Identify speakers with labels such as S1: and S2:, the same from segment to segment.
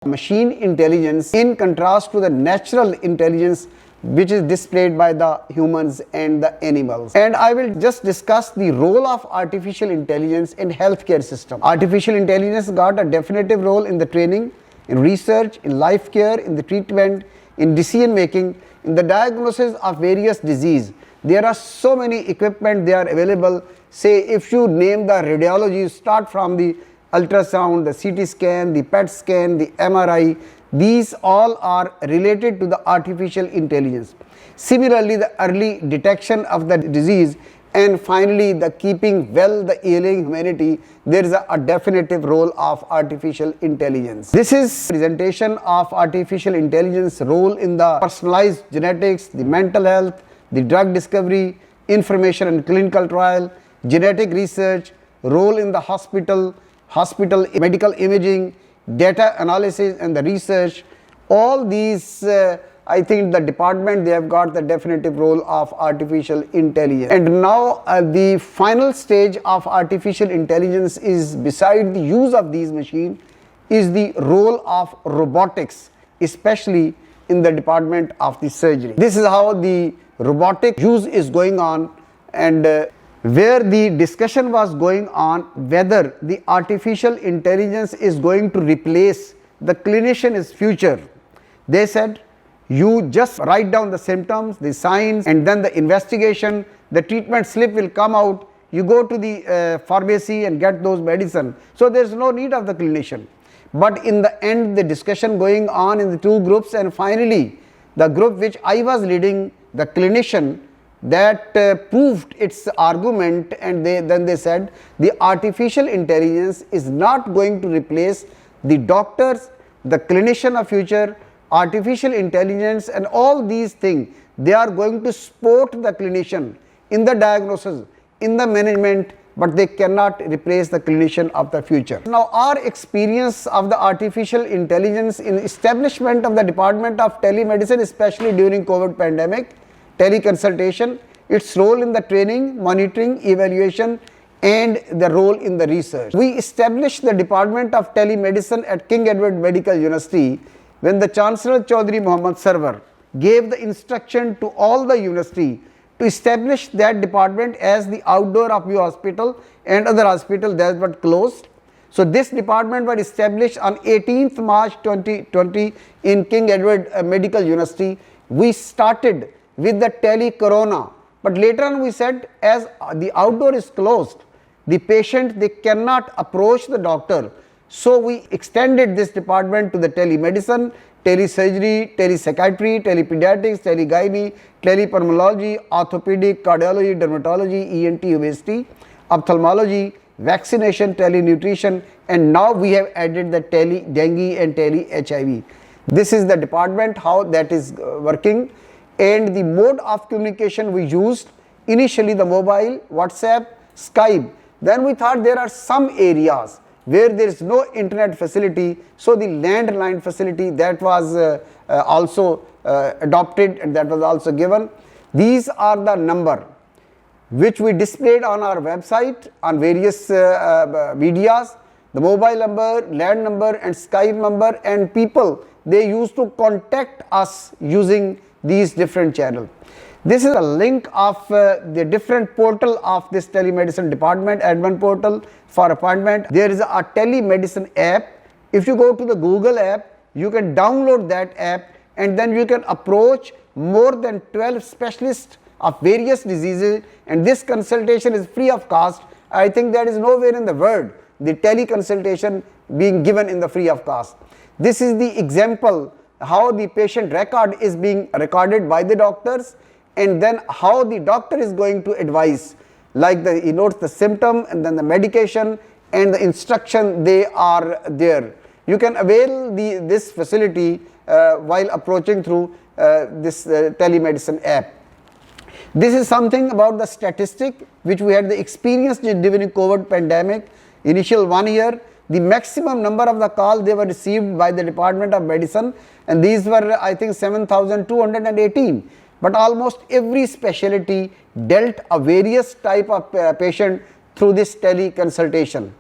S1: machine intelligence in contrast to the natural intelligence which is displayed by the humans and the animals. And I will just discuss the role of artificial intelligence in healthcare system. Artificial intelligence got a definitive role in the training, in research, in life care, in the treatment, in decision making, in the diagnosis of various disease. There are so many equipment they are available. Say if you name the radiology, start from the ultrasound, the CT scan, the PET scan, the MRI, these all are related to the artificial intelligence. Similarly, the early detection of the disease and finally the keeping well the ailing humanity, there is a definitive role of artificial intelligence. This is presentation of artificial intelligence role in the personalized genetics, the mental health, the drug discovery, information and clinical trial, genetic research, role in the hospital medical imaging, data analysis and the research. All these I think the department, they have got the definitive role of artificial intelligence. And now the final stage of artificial intelligence is, beside the use of these machines, is the role of robotics, especially in the department of the surgery. This is how the robotic use is going on, and where the discussion was going on whether the artificial intelligence is going to replace the clinician in future. They said you just write down the symptoms, the signs, and then the investigation, the treatment slip will come out, you go to the pharmacy and get those medicine. So there is no need of the clinician. But in the end, the discussion going on in the two groups, and finally the group which I was leading, the clinician, that proved its argument, and then they said the artificial intelligence is not going to replace the doctors, the clinician of future. Artificial intelligence and all these things, they are going to support the clinician in the diagnosis, in the management, but they cannot replace the clinician of the future. Now our experience of the artificial intelligence in establishment of the department of telemedicine, especially during COVID pandemic, teleconsultation, its role in the training, monitoring, evaluation, and the role in the research. We established the department of telemedicine at King Edward Medical University when the Chancellor Chaudhry Mohammad Sarwar gave the instruction to all the university to establish that department as the outdoor of your hospital and other hospital that were closed. So this department was established on 18th March 2020 in King Edward Medical University. We started with the tele-corona, but later on we said as the outdoor is closed, the patient, they cannot approach the doctor. So we extended this department to the telemedicine, telesurgery, telepsychiatry, telepediatrics, telegynae, telepulmonology, orthopedic, cardiology, dermatology, ENT, obesity, ophthalmology, vaccination, telenutrition, and now we have added the tele-dengue and tele-HIV. This is the department, how that is working. And the mode of communication we used, initially the mobile, WhatsApp, Skype. Then we thought there are some areas where there is no internet facility, so the landline facility, that was also adopted, and that was also given. These are the number which we displayed on our website on various medias, the mobile number, land number and Skype number, and people, they used to contact us using these different channels. This is a link of the different portal of this telemedicine department, admin portal for appointment. There is a telemedicine app. If you go to the Google app, you can download that app, and then you can approach more than 12 specialists of various diseases, and this consultation is free of cost. I think there is nowhere in the world the teleconsultation being given in the free of cost. This is the example how the patient record is being recorded by the doctors, and then how the doctor is going to advise, like he notes the symptom and then the medication and the instruction, they are there. You can avail this facility while approaching through this telemedicine app. This is something about the statistic which we had the experience during COVID pandemic. Initial 1 year, the maximum number of the calls they were received by the Department of Medicine, and these were I think 7,218. But almost every specialty dealt a various type of patient through this teleconsultation.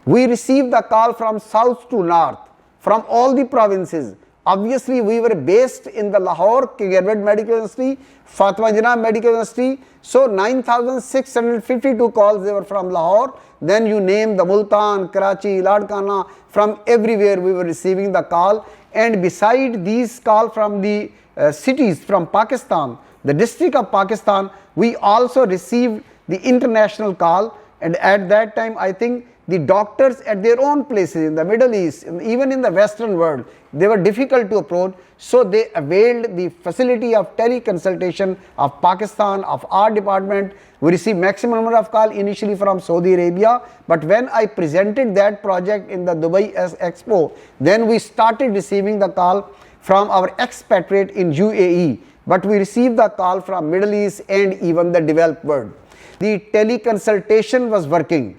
S1: We received the call from south to north, from all the provinces. Obviously, we were based in the Lahore Government Medical University, Fatima Jinnah Medical University. So 9,652 calls, they were from Lahore. Then you name the Multan, Karachi, Ladkhana, from everywhere we were receiving the call. And beside these calls from the cities from Pakistan, the district of Pakistan, we also received the international call. And at that time, I think the doctors at their own places in the Middle East, even in the Western world, they were difficult to approach. So they availed the facility of teleconsultation of Pakistan, of our department. We received maximum number of calls initially from Saudi Arabia. But when I presented that project in the Dubai Expo, then we started receiving the call from our expatriate in UAE. But we received the call from Middle East and even the developed world. The teleconsultation was working.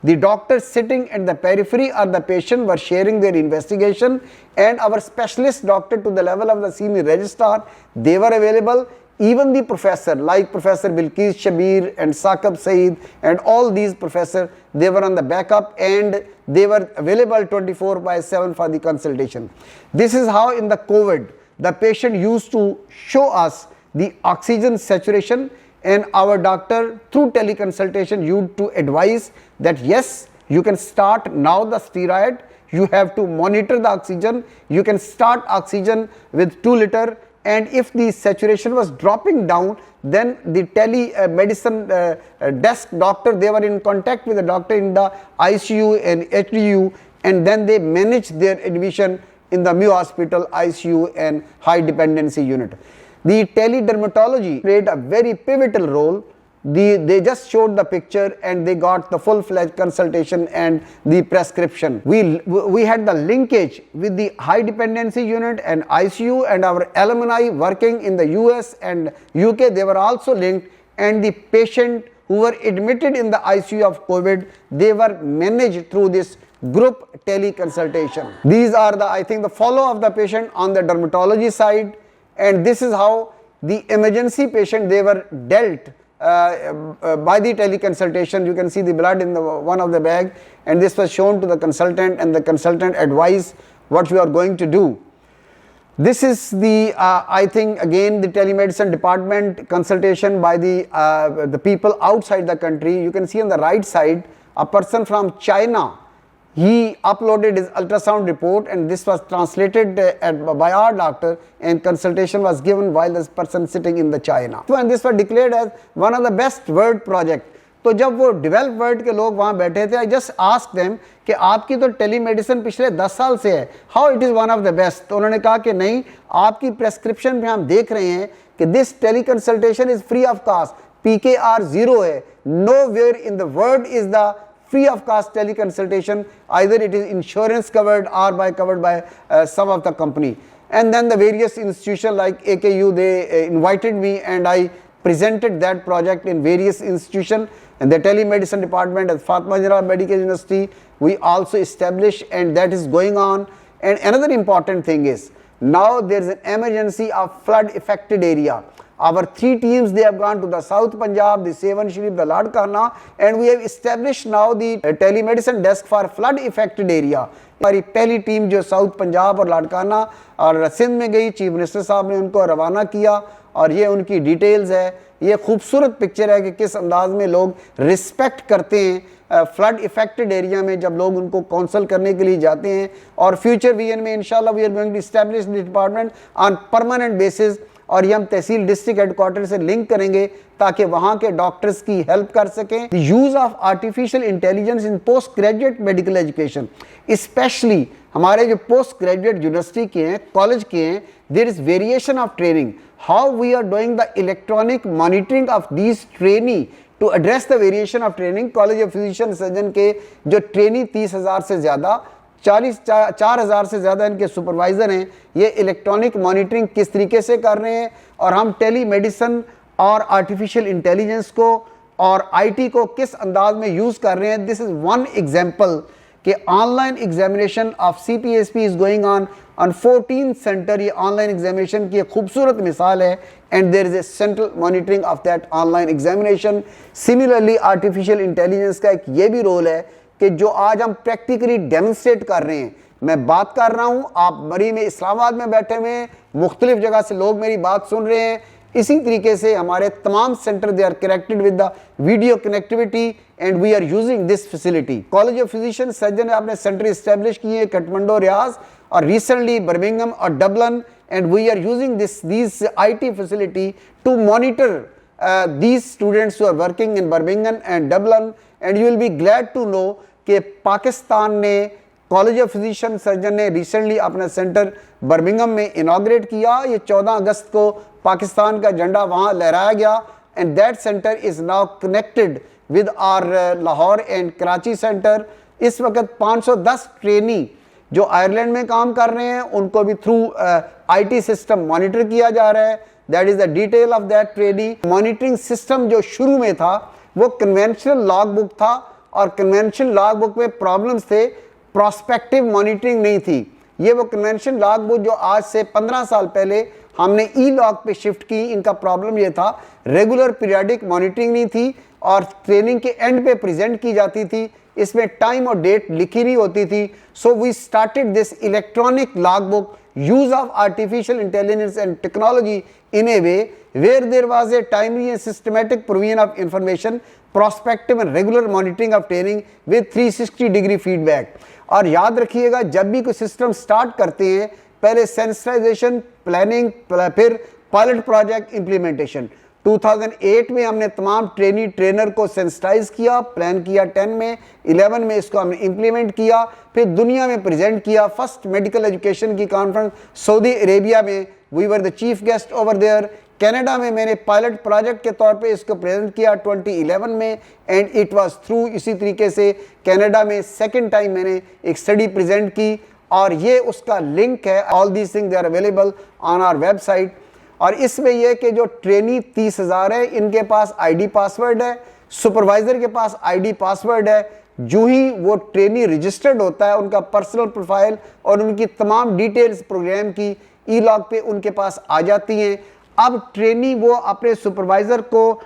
S1: The doctors sitting at the periphery or the patient were sharing their investigation, and our specialist doctor to the level of the senior registrar, they were available. Even the professor like Professor Bilqis Shabir and Saqib Saeed and all these professors, they were on the backup and they were available 24/7 for the consultation. This is how in the COVID, the patient used to show us the oxygen saturation, and our doctor through teleconsultation used to advise that yes, you can start now the steroid, you have to monitor the oxygen, you can start oxygen with 2 liter, and if the saturation was dropping down, then the telemedicine desk doctor, they were in contact with the doctor in the ICU and HDU, and then they managed their admission in the Mayo Hospital ICU and high dependency unit. The teledermatology played a very pivotal role. They just showed the picture and they got the full-fledged consultation and the prescription. We had the linkage with the high dependency unit and ICU, and our alumni working in the US and UK, they were also linked, and the patient who were admitted in the ICU of COVID, they were managed through this group teleconsultation. These are the, I think, the follow of the patient on the dermatology side, and this is how the emergency patient, they were dealt by the teleconsultation. You can see the blood in the one of the bag, and this was shown to the consultant, and the consultant advised what you are going to do. This is the I think again the telemedicine department consultation by the people outside the country. You can see on the right side a person from China. He uploaded his ultrasound report, and this was translated by our doctor, and consultation was given while this person sitting in the China. And this was declared as one of the best world project. तो जब वो develop world के लोग वहाँ बैठे थे, I just asked them कि आपकी तो टेलीमेडिसिन पिछले 10 साल से है, how it is one of the best. तो उन्होंने कहा कि नहीं, आपकी प्रेस्क्रिप्शन में हम देख रहे हैं कि this teleconsultation is free of cost, PKR 0 है, nowhere in the world is the free of cost teleconsultation, either it is insurance covered or covered by some of the company. And then the various institutions like AKU, they invited me, and I presented that project in various institutions. And the telemedicine department at Fatima Jinnah Medical University, we also established, and that is going on. And another important thing is, now there is an emergency of flood affected area. Our 3 teams, they have gone to the South Punjab, the Sevan Sharif, the Ladkhana, and we have established now the telemedicine desk for flood affected area. हमारी पहली team जो south Punjab और लाड़काना और सिंध में गई, chief minister साहब ने उनको रवाना किया, और ये उनकी डिटेल्स है. ये खूबसूरत पिक्चर है कि किस अंदाज में लोग रिस्पेक्ट करते हैं फ्लड इफेक्टेड एरिया में जब लोग उनको काउंसल करने के लिए जाते हैं. और फ्यूचर विजन में इंशाल्लाह we are going to establish the department on permanent basis, और ये हम तहसील डिस्ट्रिक्ट हेडक्वार्टर से लिंक करेंगे ताकि वहाँ के डॉक्टर्स की हेल्प कर सकें. The use of artificial intelligence in post graduate medical education, specially हमारे जो पोस्ट ग्रेजुएट यूनिवर्सिटी के हैं, कॉलेज के हैं, there is variation of training. How we are doing the electronic monitoring of these trainee to address the variation of training. College of physician surgeon के जो trainee 30,000 से ज़्यादा, 4,000 से ज़्यादा इनके सुपरवाइज़र हैं, ये इलेक्ट्रॉनिक मॉनिटरिंग किस तरीके से कर रहे हैं, और हम टेली मेडिसिन और आर्टिफिशियल इंटेलिजेंस को और आईटी को किस अंदाज में यूज़ कर रहे हैं. दिस इज़ वन एग्जांपल कि online examination of CPSP is going on 14 centre. ये ऑनलाइन एग्जामिनेशन की एक खूबसूरत मिसाल है, and there is a central monitoring of that online examination. Similarly artificial intelligence का एक ये भी रोल है कि जो आज हम प्रैक्टिकली डेमोन्स्ट्रेट कर रहे हैं मैं बात कर रहा हूँ, आप मरी में इस्लामाबाद में बैठे हुए हैं, मुख्तलिफ जगह से लोग मेरी बात सुन रहे हैं। इसी तरीके से हमारे तमाम centre they are connected with the video connectivity and we are using this facility. College of physician surgeon ने अपने सेंटर इस्टेब्लिश किए हैं काठमांडू, रियाज और रिसेंटली बर्मिंघम और Dublin, and we are using this IT facility to monitor these students who are working in Birmingham and Dublin, and you will be glad to know कि पाकिस्तान ने college of physician surgeon ने recently अपना centre Birmingham में inaugurate किया। ये 14 अगस्त को पाकिस्तान का झंडा वहाँ लहराया गया, and that centre is now connected with our Lahore and Karachi centre. इस वक्त 510 ट्रेनी जो आयरलैंड में काम कर रहे हैं उनको भी थ्रू IT सिस्टम मॉनिटर किया जा रहा है। That is the detail of that training. Monitoring system जो शुरू में था वो कन्वेंशनल लॉग बुक था, और कन्वेंशनल लॉग बुक में प्रॉब्लम्स थे, प्रोस्पेक्टिव मॉनिटरिंग नहीं थी। ये वो कन्वेंशनल लॉग बुक जो आज से 15 साल पहले हमने ई-लॉग पे शिफ्ट की, इनका प्रॉब्लम ये था रेगुलर पीरियडिक मॉनिटरिंग नहीं थी और ट्रेनिंग के एंड पे प्रेजेंट की जाती थी, इसमें टाइम और डेट लिखी नहीं होती थी। So we started this electronic log book, use of artificial intelligence and technology in a way where there was a timely and systematic provision of information, prospective and regular monitoring of training with 360-degree feedback। और याद रखिएगा जब भी कोई system start करते हैं पहले sensitisation, planning, फिर पायलट प्रोजेक्ट इम्प्लीमेंटेशन। 2008 में हमने तमाम ट्रेनर को सेंसिटाइज किया, प्लान किया 10 में, 11 में इसको हमने इम्प्लीमेंट किया, फिर दुनिया में प्रेजेंट किया। फर्स्ट मेडिकल एजुकेशन की कॉन्फ्रेंस सऊदी अरेबिया में, we were the chief guest over there. Canada में मैंने पायलट प्रोजेक्ट के तौर पे इसको प्रेजेंट किया 2011 में, एंड इट वाज थ्रू। इसी तरीके से कनाडा में सेकेंड टाइम मैंने एक स्टडी प्रेजेंट की, और ये उसका लिंक है। All these things they are available on our website. और इसमें यह कि जो ट्रेनी 30,000 है, इनके पास ID पासवर्ड है, सुपरवाइजर के पास ID पासवर्ड है। जो ही वो ट्रेनी रजिस्टर्ड होता है, उनका पर्सनल प्रोफाइल और उनकी तमाम डिटेल्स प्रोग्राम की ई-लॉग पे उनके पास आ जाती हैं। अब ट्रेनी वो अपने सुपरवाइजर को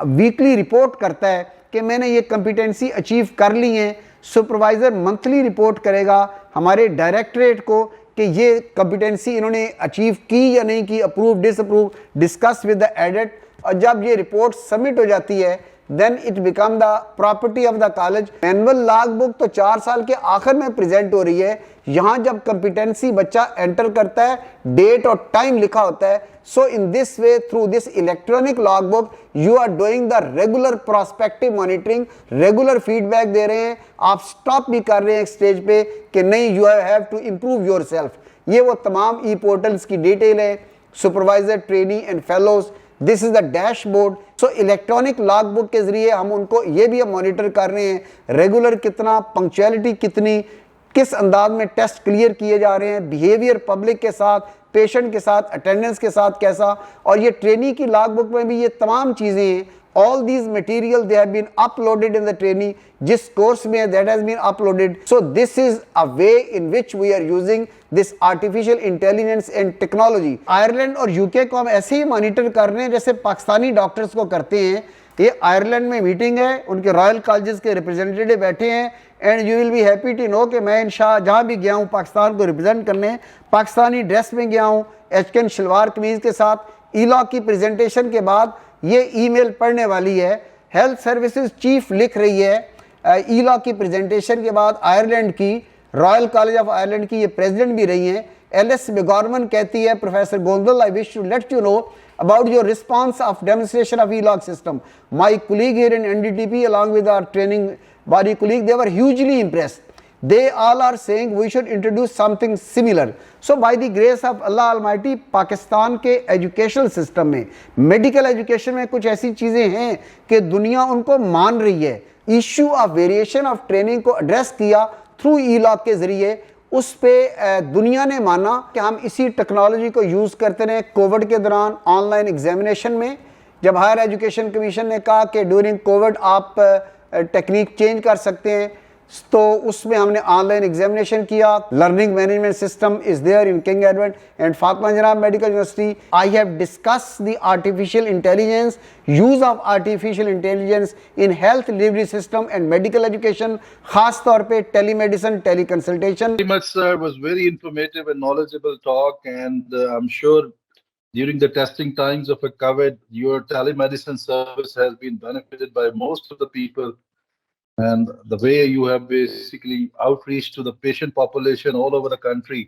S1: वीकली रिपोर्ट करता है कि मैंने ये कॉम्पिटेंसी अचीव कर ली है। सुपरवाइजर मंथली रिपोर्ट करेगा हमारे डायरेक्टरेट को कि ये कॉम्पिटेंसी इन्होंने अचीव की या नहीं की, approve, disapprove, discuss with the edit. और जब ये रिपोर्ट सबमिट हो जाती है then it become the property of the college. Annual log book तो 4 साल के आखिर में प्रेजेंट हो रही है। यहाँ जब कॉम्पिटेंसी बच्चा एंटर करता है, डेट और टाइम लिखा होता है। So in this way, through this electronic log book you are doing the regular prospective monitoring, regular feedback दे रहे हैं। आप स्टॉप भी कर रहे हैं एक स्टेज पे कि नहीं, you have to improve yourself. ये वो तमाम ई पोर्टल्स की डिटेल है, supervisor, trainee and fellows. This is the dashboard. So electronic log book के जरिए हम उनको ये भी मॉनिटर कर रहे हैं रेगुलर कितना, पंक्चुअलिटी कितनी, किस अंदाज में टेस्ट क्लियर किए जा रहे हैं, बिहेवियर पब्लिक के साथ, पेशेंट के साथ, अटेंडेंस के साथ कैसा। और ये ट्रेनी की लॉग बुक में भी ये तमाम चीज़ें हैं। All these material they have been uploaded in the training, जिस कोर्स में that has been uploaded. So this is a way in which we are using this artificial intelligence and technology. Ireland और UK को हम ऐसे ही monitor कर रहे हैं जैसे पाकिस्तानी डॉक्टर्स को करते हैं। ये आयरलैंड में मीटिंग है, उनके रॉयल कॉलेजेस के रिप्रेजेंटेटिव बैठे हैं, and you will be happy to know कि मैं इंशाल्लाह जहाँ भी गया हूँ पाकिस्तान को रिप्रेजेंट करने, पाकिस्तानी ड्रेस में गया हूँ, एचकन शलवार कमीज के साथ। ई-लॉग की प्रेजेंटेशन के बाद ये ईमेल पढ़ने वाली है, हेल्थ सर्विसेज चीफ लिख रही है ई-लॉग की प्रेजेंटेशन के बाद। आयरलैंड की रॉयल कॉलेज ऑफ आयरलैंड की ये प्रेसिडेंट भी रही हैं, एलिस बेगॉर्मन कहती है, professor Gondal, I wish to let you know about your response of demonstration of e-log system. My colleague here in NDTP along with our training body colleague, they were hugely impressed. They all are saying we should introduce something similar. So by the grace of Allah Almighty, Pakistan के educational system में, medical education में कुछ ऐसी चीज़ें हैं कि दुनिया उनको मान रही है। Issue of variation of training को एड्रेस किया थ्रू ई-लॉग के ज़रिए, उस पे दुनिया ने माना कि हम इसी टेक्नोलॉजी को यूज़ करते रहे। कोविड के दौरान ऑनलाइन एग्जामिनेशन में जब हायर एजुकेशन कमीशन ने कहा कि ड्यूरिंग कोविड आप टेक्निक चेंज कर सकते हैं, तो उसमें हमने ऑनलाइन एग्जामिनेशन किया. Learning management system is there in King Edward and Fatima Jinnah medical university. I have discuss the artificial intelligence, use of artificial intelligence in health delivery system and medical education, खास तौर पे telemedicine, teleconsultation.
S2: Very much, sir. It was very informative and knowledgeable talk, and I'm sure during the testing times of a COVID, your telemedicine service has been benefited by most of the people, and the way you have basically outreach to the patient population all over the country